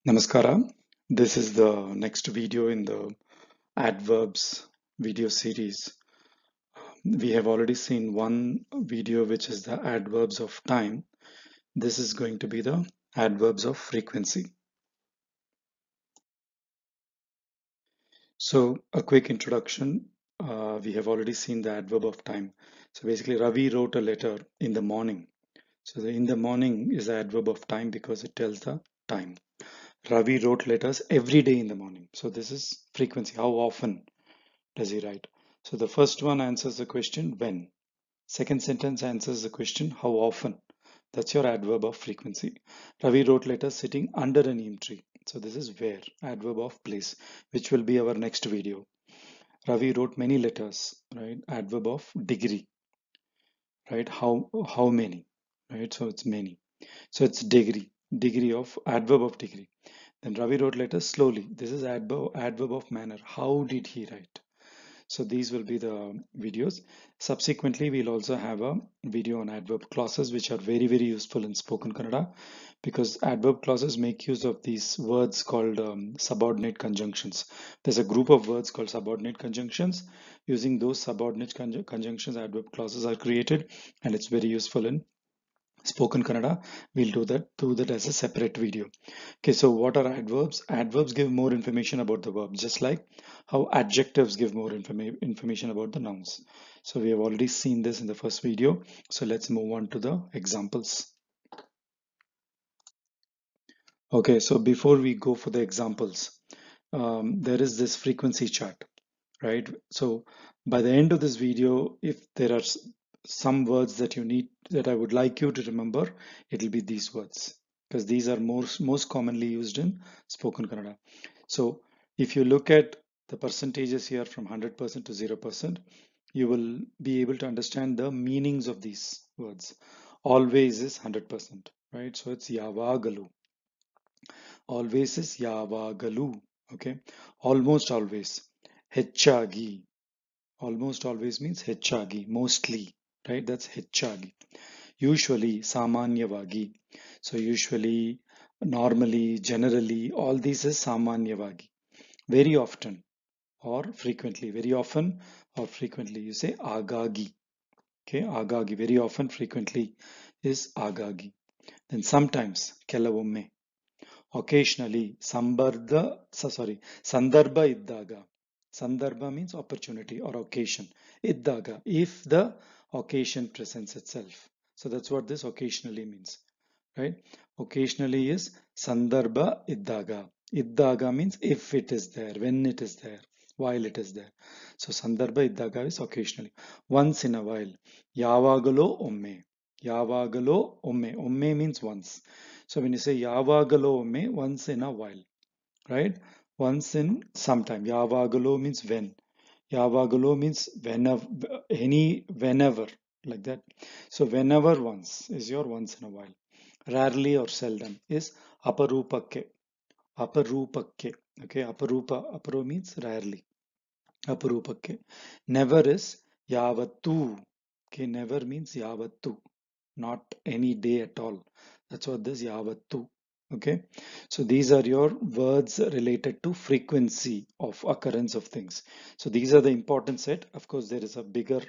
Namaskara. This is the next video in the adverbs video series. We have already seen one video, which is the adverbs of time. This is going to be the adverbs of frequency. So, a quick introduction. We have already seen the adverb of time. So, basically, Ravi wrote a letter in the morning. So, the in the morning is the adverb of time because it tells the time. Ravi wrote letters every day in the morning. So, this is frequency. How often does he write? So the first one answers the question when. Second sentence answers the question how often. That's your adverb of frequency. Ravi wrote letters sitting under a neem tree. So this is where, adverb of place, which will be our next video. Ravi wrote many letters, right? Adverb of degree, right? How many, right? So it's many. So it's degree of adverb of degree. Then Ravi wrote letters slowly. This is adverb of manner. How did he write? So these will be the videos. Subsequently, we'll also have a video on adverb clauses, which are very, very useful in spoken Kannada because adverb clauses make use of these words called subordinate conjunctions. There's a group of words called subordinate conjunctions. Using those subordinate conjunctions, adverb clauses are created, and it's very useful in spoken Kannada. We'll do that as a separate video. Okay, so what are adverbs? Adverbs give more information about the verb, just like how adjectives give more information about the nouns. So we have already seen this in the first video. So let's move on to the examples. Okay, so before we go for the examples, there is this frequency chart, right? So by the end of this video, if there are some words that you need that I would like you to remember, it'll be these words because these are most commonly used in spoken Kannada. So if you look at the percentages here from 100% to 0%, you will be able to understand the meanings of these words. Always is 100%, right? So it's yavagalu. Always is yavagalu. Okay. Almost always. Hechagi. Almost always means hechagi. Mostly. Right? That's hechagi. Usually, samanyavagi. So usually, normally, generally, all these is samanyavagi. Very often or frequently. Very often or frequently. You say agagi. Okay. Agagi. Very often, frequently is agagi. Then sometimes, ಕೆಲವೊಮ್ಮೆ. Occasionally, sandarbha iddaga. Sandarbha means opportunity or occasion. Iddaga, if the occasion presents itself. So that's what this occasionally means, right? Occasionally is sandarbha iddaga. Iddaga means if it is there, when it is there, while it is there. So sandarbha iddaga is occasionally. Once in a while. Yavagalo omme. Yavagalo omme. Omme means once. So when you say yavagalo omme, once in a while, right? Once in sometime. Yavagalo means when. Yavagalo means whenever, whenever, like that. So whenever once is your once in a while. Rarely or seldom is aparupakke. Aparupakke. Okay, aparupa means rarely. Aparupakke. Never is yavattu. Okay, never means yavattu. Not any day at all. That's what this yavattu. Okay, so these are your words related to frequency of occurrence of things. So these are the important set. Of course, there is a bigger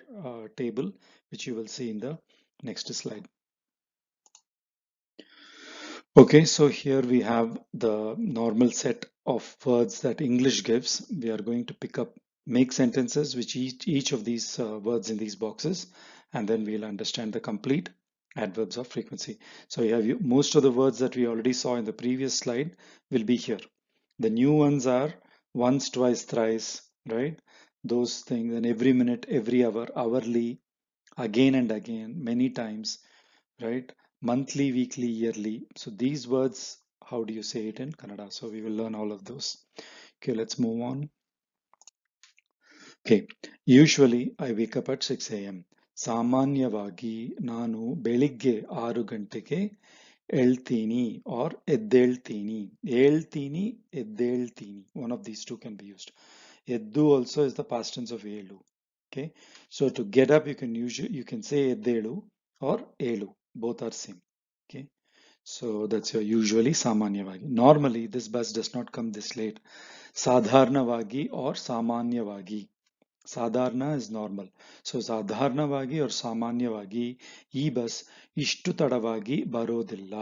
table which you will see in the next slide. Okay, so here we have the normal set of words that English gives. We are going to pick up make sentences which each of these words in these boxes, and then we'll understand the complete adverbs of frequency. So you have most of the words that we already saw in the previous slide will be here. The new ones are once, twice, thrice, right? Those things, and every minute, every hour, hourly, again and again, many times, right? Monthly, weekly, yearly. So these words, how do you say it in Kannada? So we will learn all of those. Okay, let's move on. Okay, usually I wake up at 6 a.m. ಸಾಮಾನ್ಯವಾಗಿ ನಾನು ಬೆಳಿಗ್ಗೆ 6 ಗಂಟೆಗೆ ಹೇಳ್ತೀನಿ or ಎದ್ದೇಳ್ತೀನಿ. ಹೇಳ್ತೀನಿ, ಎದ್ದೇಳ್ತೀನಿ. One of these two can be used. ಎದ್ದು also is the past tense of ಹೇಳು. Okay, so to get up you can say ಎದ್ದೇಳು or ಏಳು. Both are same. Okay, So that's your usually ಸಾಮಾನ್ಯವಾಗಿ. Normally this bus does not come this late. ಸಾಧಾರಣವಾಗಿ or ಸಾಮಾನ್ಯವಾಗಿ. ಸಾಧಾರಣ is normal. So ಸಾಧಾರಣವಾಗಿ or ಸಾಮಾನ್ಯವಾಗಿ ಈ ಬಸ್ ಇಷ್ಟು ತಡವಾಗಿ ಬರೋದಿಲ್ಲ.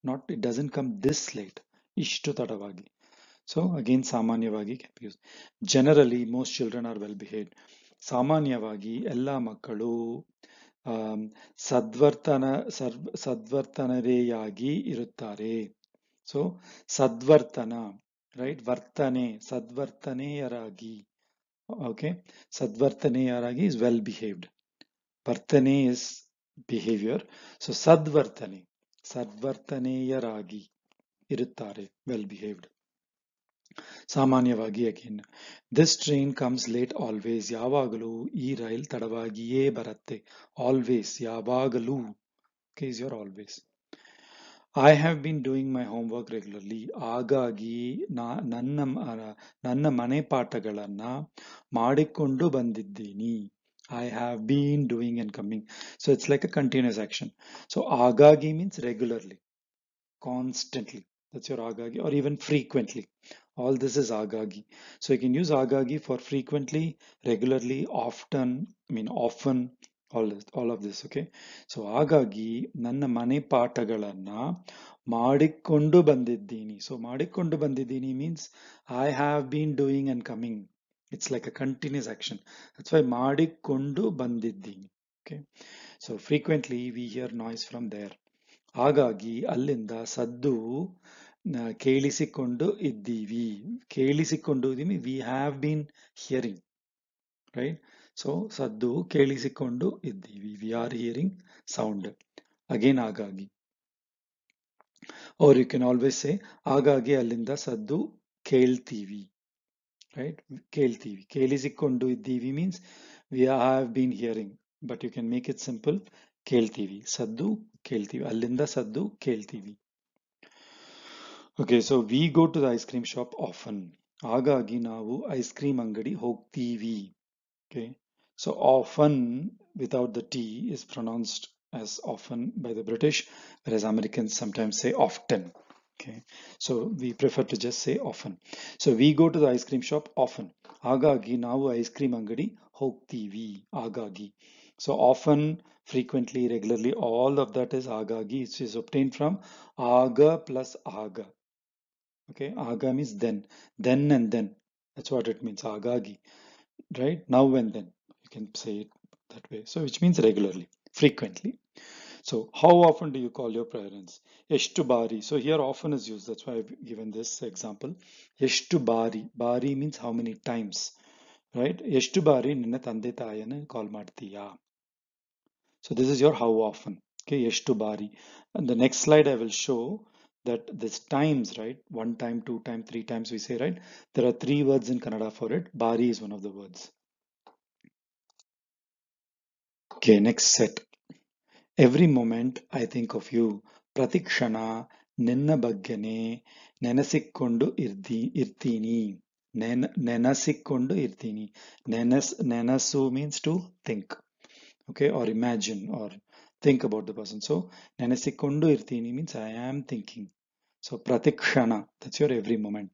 Not, it doesn't come this late. ಇಷ್ಟು ತಡವಾಗಿ. So again ಸಾಮಾನ್ಯವಾಗಿ can be used. Generally most children are well behaved. ಸಾಮಾನ್ಯವಾಗಿ ಎಲ್ಲ ಮಕ್ಕಳು ಸದ್ವರ್ತನರೆಯಾಗಿ ಇರುತ್ತಾರೆ. ಸೊ ಸದ್ವರ್ತನ, ರೈಟ್, ವರ್ತನೆ, ಸದ್ವರ್ತನೆಯರಾಗಿ. Okay, sadvartaneyaragi is well behaved. Vartane is behavior. So sadvartane, sadvartaneyaragi iruttare, well behaved. ಸಾಮಾನ್ಯವಾಗಿ again. This train comes late always. ಯಾವಾಗಲೂ ಈ rail ತಡವಾಗಿಯೇ ಬರುತ್ತೆ. Always, ಯಾವಾಗಲೂ. Okay, is your always. I have been doing my homework regularly. ಹಾಗಾಗಿ ನನ್ನ ಮನೆ ಪಾಠಗಳನ್ನ ಮಾಡಿಕೊಂಡು ಬಂದಿದ್ದೀನಿ. I have been doing and coming. So it's like a continuous action. So agagi means regularly, constantly. That's your agagi, or even frequently. All this is agagi. So you can use agagi for frequently, regularly, often, often, all of this, okay? So ಹಾಗಾಗಿ ನನ್ನ ಮನೆ ಪಾಠಗಳನ್ನ ಮಾಡಿಕೊಂಡು ಬಂದಿದ್ದೀನಿ. So ಮಾಡಿಕೊಂಡು ಬಂದಿದ್ದೀನಿ means I have been doing and coming. It's like a continuous action. That's why ಮಾಡಿಕೊಂಡು ಬಂದಿದ್ದೀನಿ. Okay? So frequently we hear noise from there. ಹಾಗಾಗಿ ಅಲ್ಲಿಂದ ಸದ್ದು ಕೇಳಿಸಿಕೊಂಡು ಇದ್ದೀವಿ. ಕೇಳಿಸಿಕೊಂಡು ಇದ್ದೀವಿ, we have been hearing, right? So ಸದ್ದು ಕೇಳಿಸಿಕೊಂಡು ಇದ್ದೀವಿ, we are hearing sound. Again ಹಾಗಾಗಿ. Or you can always say ಹಾಗಾಗಿ ಅಲ್ಲಿಂದ ಸದ್ದು ಕೇಳ್ತೀವಿ, right? ಕೇಳ್ತೀವಿ. ಕೇಳಿಸಿಕೊಂಡು ಇದ್ದೀವಿ means we have been hearing, but you can make it simple. ಕೇಳ್ತೀವಿ, ಸದ್ದು ಕೇಳ್ತೀವಿ, ಅಲ್ಲಿಂದ ಸದ್ದು ಕೇಳ್ತೀವಿ. Okay, so we go to the ice cream shop often. ಹಾಗಾಗಿ ನಾವು ಐಸ್ ಕ್ರೀಮ್ ಅಂಗಡಿ ಹೋಗ್ತೀವಿ. Okay, so often without the T is pronounced as often by the British, whereas Americans sometimes say often. Okay, so we prefer to just say often. So we go to the ice cream shop often. ಹಾಗಾಗಿ ನಾವು ice cream ಅಂಗಡಿ ಹೋಗ್ತೀವಿ. ಹಾಗಾಗಿ. So often, frequently, regularly, all of that is agagi, which is obtained from aga plus aga. Okay, aga means then and then. That's what it means, agagi, right? Now and then. You can say it that way. So, which means regularly, frequently. So, how often do you call your parents? Eshtu bari. So, here often is used. That's why I've given this example. Eshtu bari. Bari means how many times, right? Eshtu bari ninna tande tayana call ಮಾಡ್ತೀಯಾ. So, this is your how often. Okay, eshtu bari. And the next slide I will show that this times, right? One time, two time, three times we say, right? There are three words in Kannada for it. Bari is one of the words. Okay, next set. Every moment I think of you. ಪ್ರತಿಕ್ಷಣ ನಿನ್ನ ಬಗ್ಗೆನೆ ನೆನೆಸಿಕೊಂಡು ಇರ್ತೀನಿ. ನೆನೆಸಿಕೊಂಡು ಇರ್ತೀನಿ. ನೆನಸು means to think. Okay, or imagine or think about the person. So ನೆನೆಸಿಕೊಂಡು ಇರ್ತೀನಿ means I am thinking. So pratikshana, that's your every moment.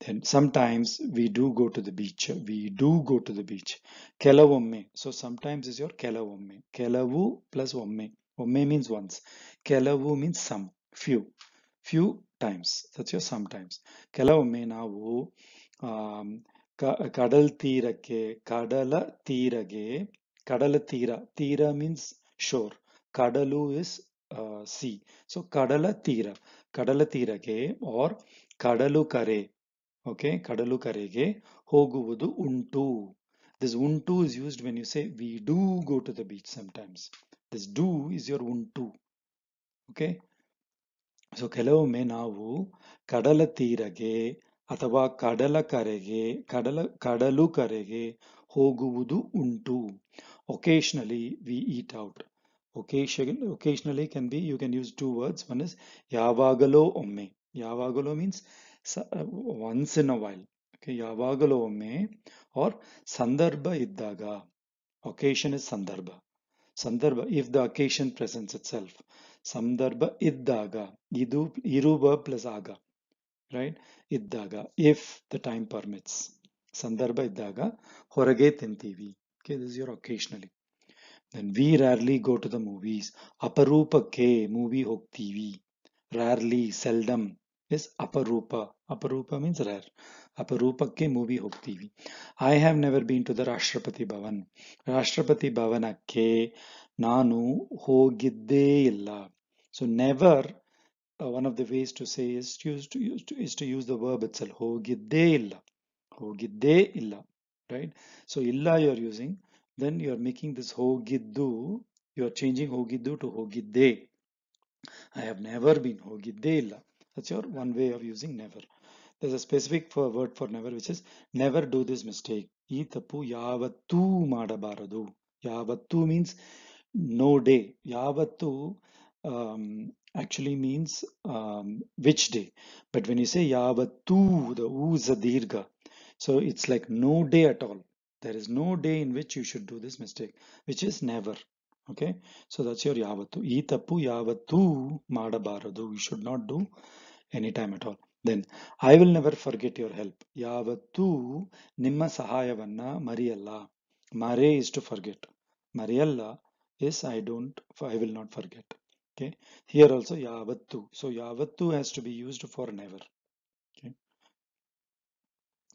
Then sometimes we do go to the beach. We do go to the beach. ಕೆಲವೊಮ್ಮೆ. So sometimes is your ಕೆಲವೊಮ್ಮೆ. ಕೆಲವು plus ಒಮ್ಮೆ. ಒಮ್ಮೆ means once. ಕೆಲವು means some, few. Few times. That's your sometimes. ಕೆಲವೊಮ್ಮೆ ನಾವು ಕಡಲ ತೀರಕ್ಕೆ, ಕಡಲ ತೀರಗೆ, ಕಡಲ ತೀರ. ತೀರ means shore. ಕಡಲು is sea. So ಕಡಲ ತೀರ. ಕಡಲ ತೀರಗೆ or ಕಡಲು ಕರೆ. Okay, ಕಡಲು ಕರೆಗೆ ಹೋಗುವುದು ಉಂಟು. This untu is used when you say we do go to the beach sometimes. This do is your untu. Okay, so ಕೆಲವೊಮ್ಮೆ ನಾವು ಕಡಲ ತೀರಗೆ ಅಥವಾ ಕಡಲ ಕರೆಗೆ ಕಡಲು ಕರೆಗೆ ಹೋಗುವುದು ಉಂಟು. Occasionally we eat out. Occasionally can be, you can use two words. One is ಯಾವಾಗಲೋ ಒಮ್ಮೆ. ಯಾವಾಗಲೋ means once in a while. Okay, ಯಾವಾಗಲೋ ಒಮ್ಮೆ. or ಸಂದರ್ಭ ಇದ್ದಾಗ. Occasion is ಸಂದರ್ಭ. Sandarbha, if the occasion presents itself. ಸಂದರ್ಭ ಇದ್ದಾಗ, ಇದು ಇರು verb plus ಆಗ, right? ಇದ್ದಾಗ, if the time permits. ಸಂದರ್ಭ ಇದ್ದಾಗ ಹೊರಗೆ ತಿಂತೀವಿ. Okay, this is your occasionally. Then we rarely go to the movies. ಅಪರೂಪಕ್ಕೆ ಮೂವಿ ಹೋಗ್ತೀವಿ. Rarely, seldom is ಅಪರೂಪ. ಅಪರೂಪ means rare. ಅಪರೂಪಕ್ಕೆ ಮೂವಿ ಹೋಗ್ತೀವಿ. I have never been to the ರಾಷ್ಟ್ರಪತಿ ಭವನ್. ರಾಷ್ಟ್ರಪತಿ ಭವನಕ್ಕೆ ನಾನು ಹೋಗಿದ್ದೇ ಇಲ್ಲ. So never, one of the ways to say is to use the verb itself. ಹೋಗಿದ್ದೇ ಇಲ್ಲ. ಹೋಗಿದ್ದೇ ಇಲ್ಲ. Right? So illa you are using. Then you are making this ಹೋಗಿದ್ದು. You are changing ಹೋಗಿದ್ದು to ಹೋಗಿದ್ದೇ. I have never been. ಹೋಗಿದ್ದೇ ಇಲ್ಲ. That's your one way of using never. There's a specific word for never, which is never do this mistake. ಈ ತಪ್ಪು ಯಾವತ್ತೂ ಮಾಡಬಾರದು. ಯಾವತ್ತೂ means no day. ಯಾವತ್ತೂ actually means which day. But when you say yavattu, the oo is a dirgha. So it's like no day at all. There is no day in which you should do this mistake, which is never. Okay, so that's your yavattu. Ee tappu yavattu madabaradu. You should not do anytime at all. Then I will never forget your help. Yavattu nimma sahayavanna mariyalla. Mare is to forget. Mariyalla is I will not forget. Okay, here also yavattu. So yavattu has to be used for never. Okay,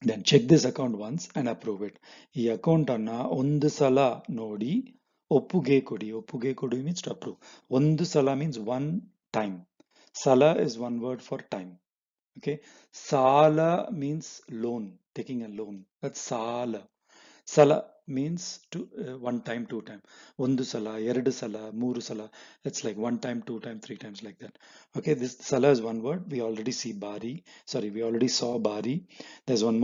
then check this account once and approve it. ಈ account ಅನ್ನ ಒಂದು ಸಲ ನೋಡಿ ಒಪ್ಪುಗೆ ಕೊಡಿ. ಒಪ್ಪುಗೆ ಕೊಡಿ means to approve. ಒಂದು ಸಲ means one time. Sala is one word for time. Okay, sala means loan, taking a loan. That's sala. Sala means to one time, two time. Ondu sala, eradu sala, ಮೂರು sala. It's like one time, two time, three times, like that. Okay, this sala is one word. We already see bari. Sorry, we already saw bari. There's one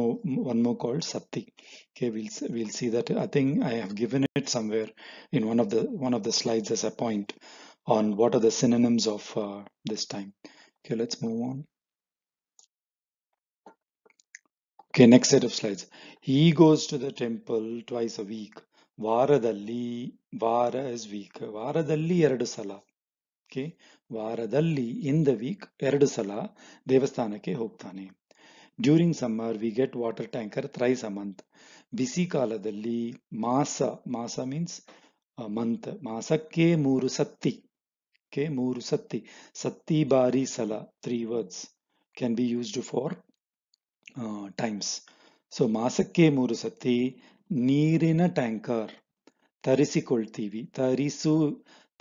more called sati. Okay, we'll see that. I think I have given it somewhere in one of the slides as a point on what are the synonyms of this time. Okay, let's move on. Okay, next set of slides. He goes to the temple twice a week. ವಾರದಲ್ಲಿ, ವಾರ is week. ವಾರದಲ್ಲಿ ಎರಡು ಸಲ. Okay, ವಾರದಲ್ಲಿ in the week ಎರಡು ಸಲ ದೇವಸ್ಥಾನಕ್ಕೆ ಹೋಗ್ತಾನೆ. During summer we get water tanker thrice a month. ಬಿಸಿ ಕಾಲದಲ್ಲಿ ಮಾಸ means month. ಮಾಸಕ್ಕೆ ಮೂರು ಸತ್ತಿ. Okay, ಮೂರು ಸತ್ತಿ. ಸತ್ತಿ ಬಾರಿ ಸಲ, 3 words can be used for times. So ಮಾಸಕ್ಕೆ ಮೂರು ಸತಿ ನೀರಿನ ಟ್ಯಾಂಕರ್ ತರಿಸಿಕೊಳ್ತೀವಿ.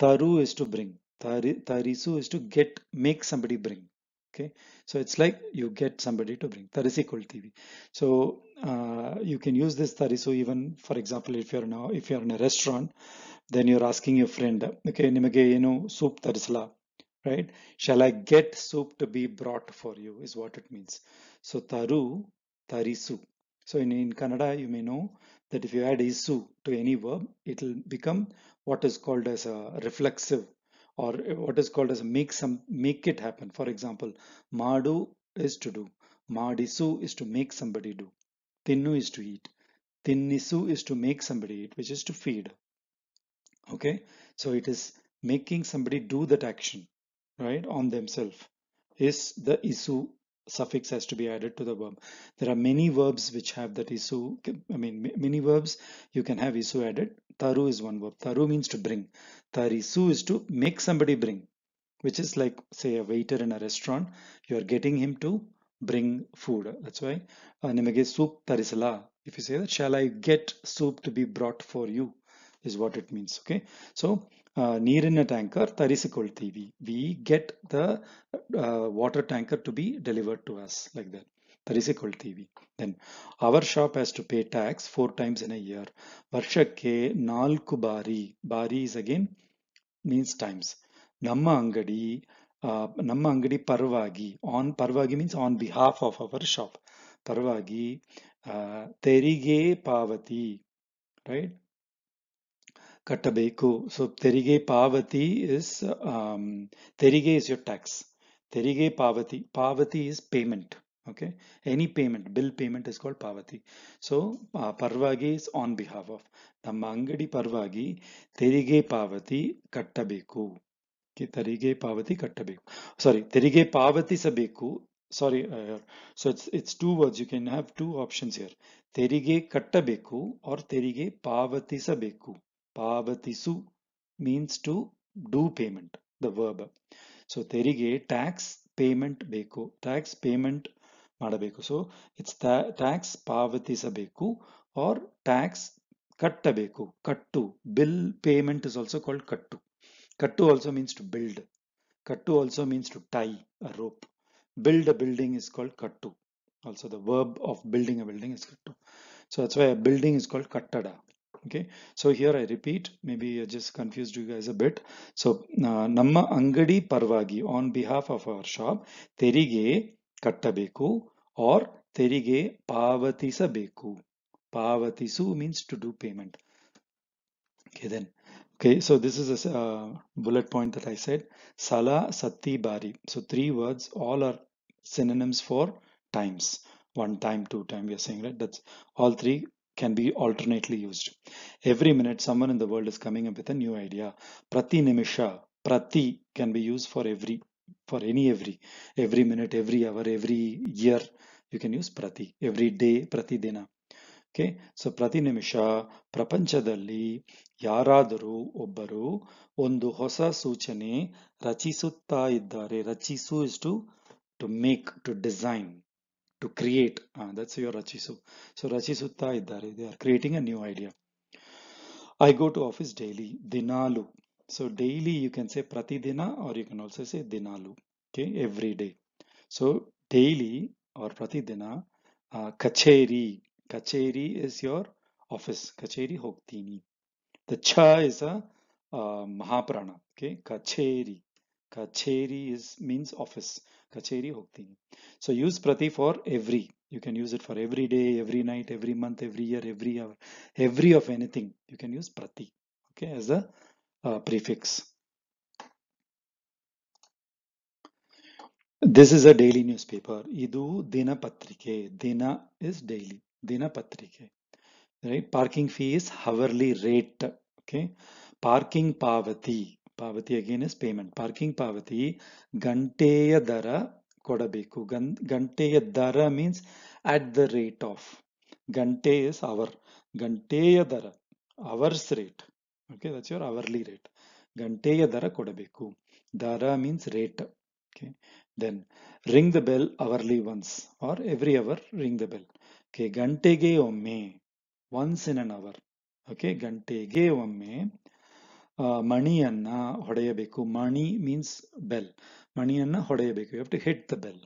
ತರು is to bring. ತರಿಸು is to make somebody bring. Okay, so it's like you get somebody to bring. ತರಿಸಿಕೊಳ್ತೀವಿ. So you can use this tarisu even, for example, if you're in a restaurant, then you're asking your friend, okay, ನಿಮಗೆ ಏನು soup ತರಿಸಲಾ? Right? Shall I get soup to be brought for you is what it means. So taru, tarisu. So in Kannada, you may know that if you add isu to any verb, it will become what is called as a reflexive, or what is called as make it happen. For example, madu is to do. Madisu is to make somebody do. Tinnu is to eat. Tinnisu is to make somebody eat, which is to feed. Okay, so it is making somebody do that action, right, on themselves. Is the isu suffix has to be added to the verb. There are many verbs which have that isu. I mean, many verbs you can have isu added. Taru is one verb. Taru means to bring. Tarisu is to make somebody bring, which is like, say, a waiter in a restaurant. You are getting him to bring food. That's why nimage soup tarisala. If you say that, shall I get soup to be brought for you, is what it means. Okay, so ನೀರಿನ tanker ತರಿಸಿಕೊಳ್ತೀವಿ. We get the water tanker to be delivered to us, like that. ತರಿಸಿಕೊಳ್ತೀವಿ. Then our shop has to pay tax 4 times in a year. ವರ್ಷಕ್ಕೆ 4 ಬಾರಿ. ಬಾರಿ is again means times. ನಮ್ಮ ಅಂಗಡಿ ಪರವಾಗಿ, ಪರವಾಗಿ means on behalf of our shop. ಪರವಾಗಿ ತೆರಿಗೆ ಪಾವತಿ, right? ಕಟ್ಟಬೇಕು. So ತೆರಿಗೆ ಪಾವತಿ is ತೆರಿಗೆ is your tax. ತೆರಿಗೆ ಪಾವತಿ. Pavati is payment. Okay, any payment, bill payment is called pavati. So parvagi is on behalf of. ನಮ್ಮ ಅಂಗಡಿ ಪರವಾಗಿ ತೆರಿಗೆ ಪಾವತಿ ಕಟ್ಟಬೇಕು. ತೆರಿಗೆ ಪಾವತಿ ಕಟ್ಟಬೇಕು. Sorry, ತೆರಿಗೆ ಪಾವತಿಸಬೇಕು. Sorry, so it's two words. You can have two options here. ತೆರಿಗೆ ಕಟ್ಟಬೇಕು or ತೆರಿಗೆ ಪಾವತಿಸಬೇಕು. ಪಾವತಿಸು means to do payment, the verb. So ತೆರಿಗೆ tax payment ಬೇಕು, tax payment ಮಾಡಬೇಕು. So it's tax ಪಾವತಿಸಬೇಕು or tax ಕಟ್ಟಬೇಕು. ಕಟ್ಟು, bill payment is also called ಕಟ್ಟು. Kattu also means to build. Kattu also means to tie a rope. Build a building is called kattu. Also, the verb of building a building is kattu. So that's why a building is called kattada. Okay. So here I repeat, maybe I just confused you guys a bit. So Namma Angadi Parvagi, on behalf of our shop, ತೆರಿಗೆ ಕಟ್ಟಬೇಕು or ತೆರಿಗೆ ಪಾವತಿಸಬೇಕು. ಪಾವತಿಸು means to do payment. Okay, then. Okay, so this is a bullet point that I said. Sala, Sati, Bari. So three words, all are synonyms for times. One time, two time, we are saying, right? That's all three can be alternately used. Every minute, someone in the world is coming up with a new idea. Prati nimisha. Prati can be used for every, for every minute, every hour, every year. You can use prati. Every day, prati dina. Okay, so ಪ್ರತಿ ನಿಮಿಷ ಪ್ರಪಂಚದಲ್ಲಿ ಯಾರಾದರೂ ಒಬ್ಬರು ಒಂದು ಹೊಸ ಸೂಚನೆ ರಚಿಸುತ್ತಾ ಇದ್ದಾರೆ. ರಚಿಸು is to make, to design, to create. That's your ರಚಿಸು. ಸೊ ರಚಿಸುತ್ತಾ ಇದ್ದಾರೆ, they are creating a new idea. I go to office daily. ದಿನಾಲು. So daily you can say ಪ್ರತಿದಿನ or you can also say ದಿನಾಲು. Okay, every day. So daily or ಪ್ರತಿದಿನ. ಕಚೇರಿ. Kacheri is your office. Kacheri hogtini. The cha is a Mahaprana. Okay, Kacheri. Kacheri means office. Kacheri hogtini. So use prati for every. You can use it for every day, every night, every month, every year, every hour, every of anything. You can use prati. Okay, as a prefix. This is a daily newspaper. Idu Dina Patrike. Dina is daily. Dina Patrike. Right? Parking fee is hourly rate. Okay. Parking pavati. Pavati again is payment. Parking pavati. Ganteya dara kodabeku. Ganteya dara means at the rate of. Gante is hour. Ganteya dara. Hours rate. Okay. That's your hourly rate. Ganteya dara kodabeku. Dara means rate. Okay. Then ring the bell hourly once or every hour ring the bell. Okay. Gantege omme. Once in an hour. Okay, ಗಂಟೆಗೆ ಒಮ್ಮೆ ಮಣಿಯನ್ನ ಹೊಡೆಯಬೇಕು. ಮಣಿ means bell. ಮಣಿಯನ್ನ ಹೊಡೆಯಬೇಕು. You have to hit the bell.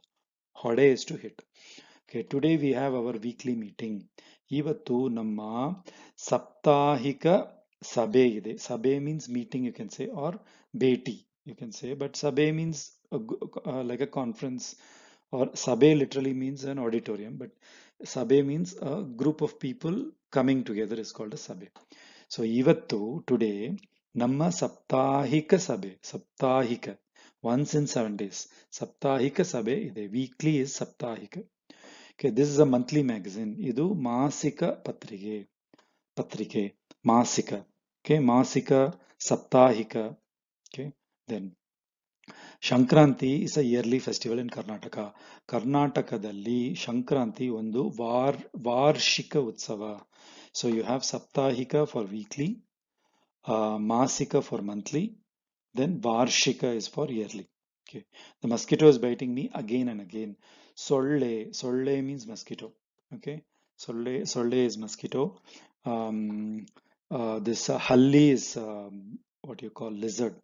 ಹೊಡೆ is to hit. Okay, today we have our weekly meeting. ಇವತ್ತು ನಮ್ಮ ಸಾಪ್ತಾಹಿಕ ಸಭೆ ಇದೆ. ಸಭೆ means meeting you can say, or ಭೇಟಿ you can say, but ಸಭೆ means like a conference, or sabhe literally means an auditorium, but sabhe means a group of people coming together is called a sabhe. So ivattu, today, namma saptahika sabhe. Saptahika, once in 7 days. Saptahika sabhe ide. Weekly is saptahika. Okay, this is a monthly magazine. Idu masika patrike. Patrike, masika. Okay, masika, saptahika. Okay, then Shankranti is a yearly festival in Karnataka. ಕರ್ನಾಟಕದಲ್ಲಿ ಸಂಕ್ರಾಂತಿ ಒಂದು ವಾರ್ಷಿಕ ಉತ್ಸವ. So you have Saptahika for weekly, Masika for monthly, then Varshika is for yearly. Okay. The mosquito is biting me again and again. Solle means mosquito. Okay. Solle is mosquito. This Halli is what you call lizard.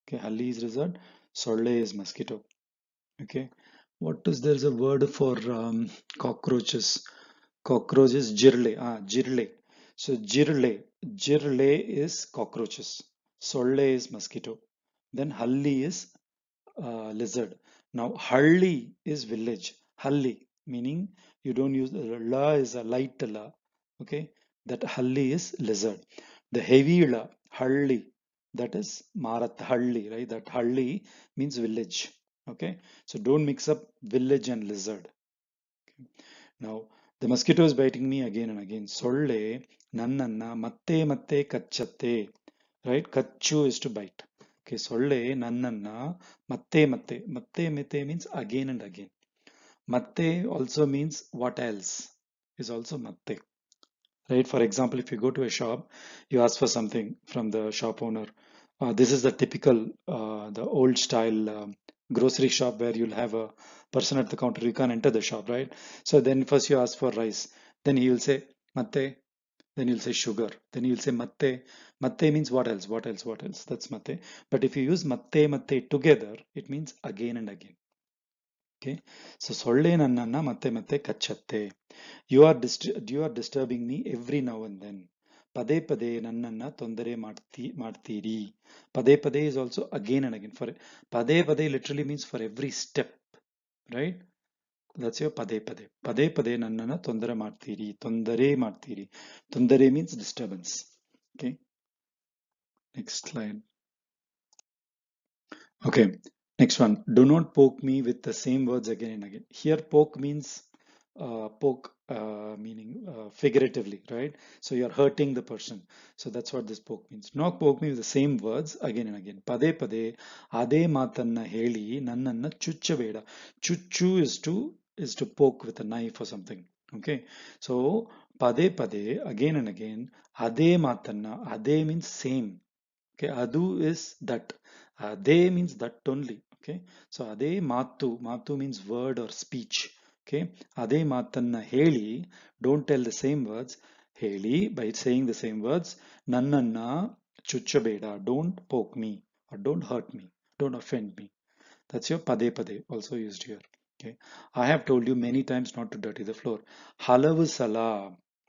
Okay, Halli is lizard. Solle is mosquito. Okay. What is there's a word for cockroaches? Cockroach is jirle. Jirle. So jirle is cockroaches. Solle is mosquito. Then halli is lizard. Now halli is village. Halli meaning you don't use la is a light la. Okay, that halli is lizard. The heavy la, halli, that is marat halli, right? That halli means village. Okay, so don't mix up village and lizard. Okay. Now the mosquito is biting me again and again. Solle nannanna ಮತ್ತೆ ಮತ್ತೆ ಕಚ್ಚತ್ತೆ. Right? Kachu is to bite. Okay, ಸೊಳ್ಳೆ ನನ್ನನ್ನ ಮತ್ತೆ ಮತ್ತೆ ಮತ್ತೆ ಮತ್ತೆ means again and again. ಮತ್ತೆ also means what else is also ಮತ್ತೆ. Right? For example, if you go to a shop, you ask for something from the shop owner. This is the typical, the old style grocery shop where you'll have a person at the counter. You can't enter the shop, right? So then first you ask for rice. Then he will say, Matte. Then you'll say sugar. Then you'll say matte. Matte means what else? What else? What else? That's matte. But if you use matte, matte together, it means again and again. Okay. So ಸೊಳ್ಳೆ ನನ್ನನ್ನ ಮತ್ತೆ ಮತ್ತೆ ಕಚ್ಚತ್ತೆ. You are disturbing me every now and then. ಪದೇ ಪದೇ ನನ್ನನ್ನ ತೊಂದರೆ ಮಾಡ್ತೀರಿ. ಪದೇ ಪದೇ is also again and again. For ಪದೇ ಪದೇ literally means for every step, right? That's your ಪದೇ ಪದೇ. ಪದೇ ಪದೇ ನನ್ನನ್ನ ತೊಂದರೆ ಮಾಡ್ತೀರಿ. ತೊಂದರೆ means disturbance. Okay. Next slide. Okay. Next one. Do not poke me with the same words again and again. Here, poke means poke, meaning figuratively, right? So you're hurting the person. So that's what this poke means. Not poke me with the same words again and again. Pade pade ade matanna heli nannanna chuchabeda. Chuchu is to poke with a knife or something. Okay. So pade pade again and again. Ade matanna. Ade means same. Okay, adu is that. Ade means that only. Okay, so ade matu means word or speech. Okay, ade matanna heli, don't tell the same words. Heli, by saying the same words, nannanna chuchabeda, don't poke me or don't hurt me, don't offend me. That's your pade pade, also used here. Okay, I have told you many times not to dirty the floor. Halavu sala,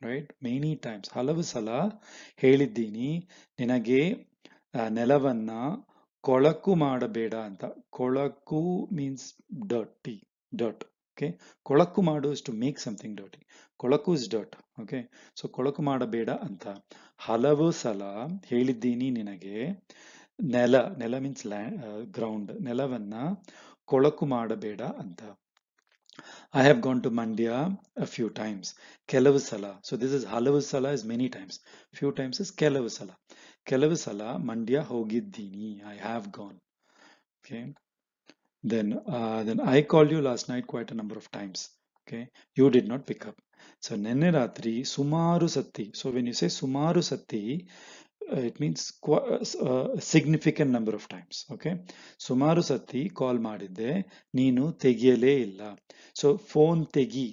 right? Many times. Halavu sala ಹೇಳಿದ್ದೀನಿ ನಿನಗೆ ನೆಲವನ್ನ ಕೊಳಕು ಮಾಡಬೇಡ ಅಂತ. ಕೊಳಕು means dirty, dirt. Okay, ಕೊಳಕು ಮಾಡು is to make something dirty. ಕೊಳಕು is dirt. Okay, so ಕೊಳಕು ಮಾಡಬೇಡ ಅಂತ ಹಲವು ಸಲ ಹೇಳಿದ್ದೀನಿ ನಿನಗೆ. ನೆಲ ಮೀನ್ಸ್ ಗ್ರೌಂಡ್, ನೆಲವನ್ನ ಕೊಳಕು ಮಾಡಬೇಡ ಅಂತ. I have gone to Mandya a few times. Kelavu sala. So this is halavu sala is many times. Few times is kelavu sala. Kelavu sala Mandya hogiddini. I have gone. Okay. Then I called you last night quite a number of times. Okay. You did not pick up. So nenne ratri sumaru satti. So when you say sumaru satti, it means a significant number of times. Okay. ಸುಮಾರು ಸತಿ ಕಾಲ್ ಮಾಡಿದ್ದೆ, ನೀನು ತೆಗಿಯಲೇ ಇಲ್ಲ. So phone tegi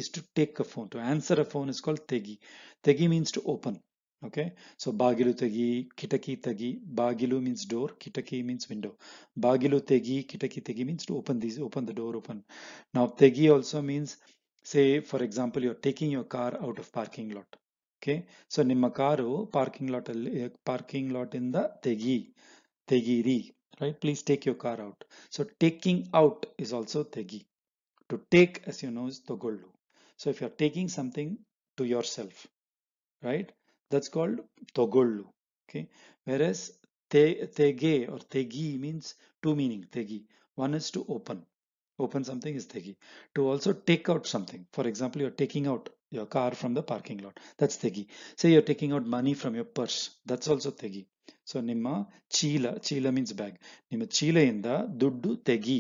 is to take a phone. To answer a phone is called tegi. Tegi means to open. Okay, so bagilu tegi, kitaki tegi. Bagilu means door, kitaki means window. Bagilu tegi, kitaki tegi means to open the door, open. Now tegi also means, say for example, you're taking your car out of parking lot. Okay, so ನಿಮ್ಮ car parking lot ಇಂದ ತೆಗೀರಿ, right? Please take your car out. So taking out is also tegi. To take, as you know, is togollu. So if you're taking something to yourself, right, that's called togollu. Okay, whereas tege or tegi means two meaning. Tegi, one is to open something is tegi. To also take out something, for example, you're taking out your car from the parking lot, that's tegi. Say you're taking out money from your purse, that's also tegi. So ನಿಮ್ಮ ಚೀಲ means bag. ನಿಮ್ಮ ಚೀಲೆಯಿಂದ ದುಡ್ಡು ತೆಗಿ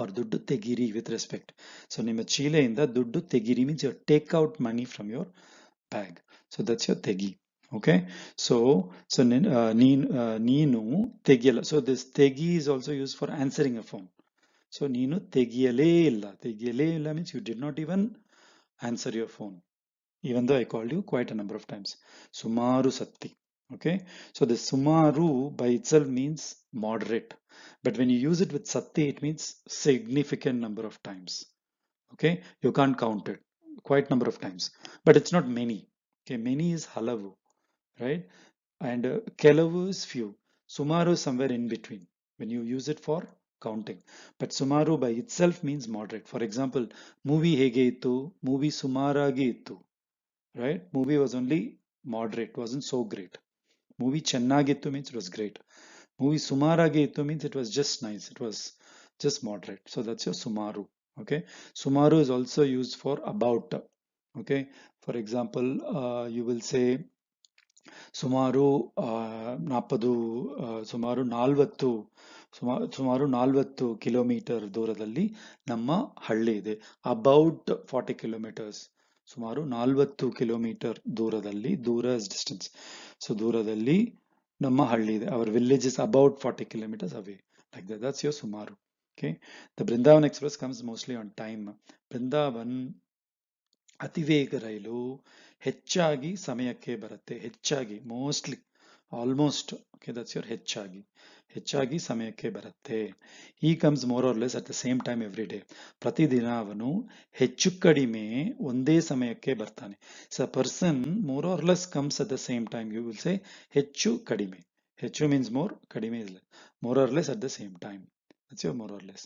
or ದುಡ್ಡು ತೆಗಿರಿ with respect. So ನಿಮ್ಮ ಚೀಲೆಯಿಂದ ದುಡ್ಡು ತೆಗಿರಿ means you take out money from your bag. So that's your tegi. Okay, so ನೀನು ತೆಗಿಯಲ್ಲ. So this tegi is also used for answering a phone. So ನೀನು ತೆಗಿಯಲೇ ಇಲ್ಲ means you did not even answer your phone, even though I called you quite a number of times. Sumaru satti. Okay, so the sumaru by itself means moderate, but when you use it with satti, it means significant number of times. Okay, you can't count it, quite number of times, but it's not many. Okay, many is halavu, right? And kelavu is few. Sumaru is somewhere in between when you use it for counting. But sumaru by itself means moderate. For example, movie hege ittu, movie sumaragi ittu, right? Movie was only moderate, wasn't so great. Movie chennagittu means it was great. Movie sumaragi ittu means it was just nice, it was just moderate. So that's your sumaru. Okay, sumaru is also used for about. Okay, for example, you will say ಸುಮಾರು 40 ಸುಮಾರು 40 ಸುಮಾರು 40 kilometre ದೂರದಲ್ಲಿ ನಮ್ಮ ಹಳ್ಳಿ ಇದೆ. About 40 kilometres. ಸುಮಾರು 40 kilometre ದೂರದಲ್ಲಿ, ದೂರ ಡಿಸ್ಟೆನ್ಸ್. ಸೊ ದೂರದಲ್ಲಿ ನಮ್ಮ ಹಳ್ಳಿ ಇದೆ. Our village is about 40 kilometers away. Like that. That's your ಸುಮಾರು. Okay. The Brindavan Express comes mostly on time. Brindavan ಅತಿವೇಗ ರೈಲು ಹೆಚ್ಚಾಗಿ ಸಮಯಕ್ಕೆ ಬರುತ್ತೆ. ಹೆಚ್ಚಾಗಿ, mostly, almost. Okay, that's your ಹೆಚ್ಚಾಗಿ ಸಮಯಕ್ಕೆ ಬರುತ್ತೆ. ಈ comes more or less at the same time every day. ಪ್ರತಿದಿನ ಅವನು ಹೆಚ್ಚು ಕಡಿಮೆ ಒಂದೇ ಸಮಯಕ್ಕೆ ಬರ್ತಾನೆ. So person more or less comes at the same time. You will say ಹೆಚ್ಚು ಕಡಿಮೆ. ಹೆಚ್ಚು ಮೀನ್ಸ್ ಮೋರ್, ಕಡಿಮೆ is less. More or less at the same time. That's your more or less.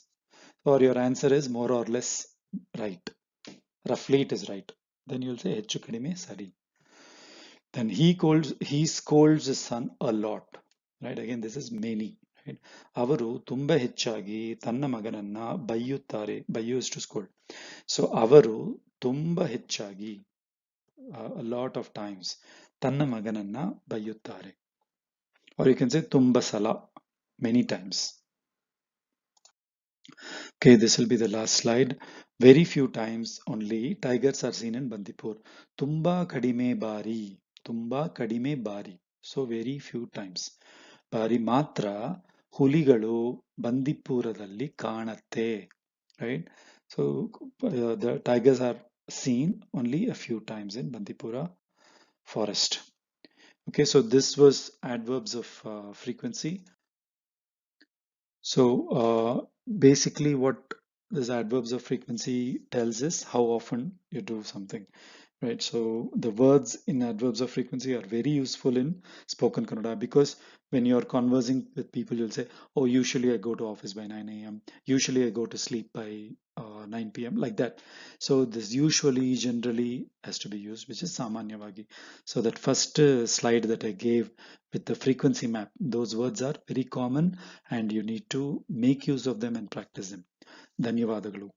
Or your answer is more or less right. Roughly it is right. Then you'll say ಹೆಚ್ಚು ಕಡಿಮೆ ಸರಿ. Then he scolds his son a lot. Right? Again, this is many. Right? ಅವರು ತುಂಬಾ ಹೆಚ್ಚಾಗಿ ತನ್ನ ಮಗನನ್ನ ಬೈಯುತ್ತಾರೆ. ಬೈಯು is to scold. So ಅವರು ತುಂಬಾ ಹೆಚ್ಚಾಗಿ a lot of times ತನ್ನ ಮಗನನ್ನ ಬೈಯುತ್ತಾರೆ. Or you can say ತುಂಬಾ ಸಲ, many times. Okay, this will be the last slide. Very few times only tigers are seen in Bandipur. ತುಂಬಾ ಕಡಿಮೆ ಬಾರಿ, ತುಂಬಾ ಕಡಿಮೆ ಬಾರಿ. So very few times. ಬಾರಿ ಮಾತ್ರ ಹುಲಿಗಳು ಬಂದಿಪುರದಲ್ಲಿ ಕಾಣತ್ತೆ. Right? So the tigers are seen only a few times in Bandipura forest. Okay, so this was adverbs of frequency. So basically what this adverbs of frequency tells is how often you do something, right? So the words in adverbs of frequency are very useful in spoken Kannada, because when you're conversing with people, you'll say, oh, usually I go to office by 9 a.m. Usually I go to sleep by 9 p.m. like that. So this usually, generally has to be used, which is samanyavagi. So that first slide that I gave with the frequency map, those words are very common and you need to make use of them and practice them. ಧನ್ಯವಾದಗಳು.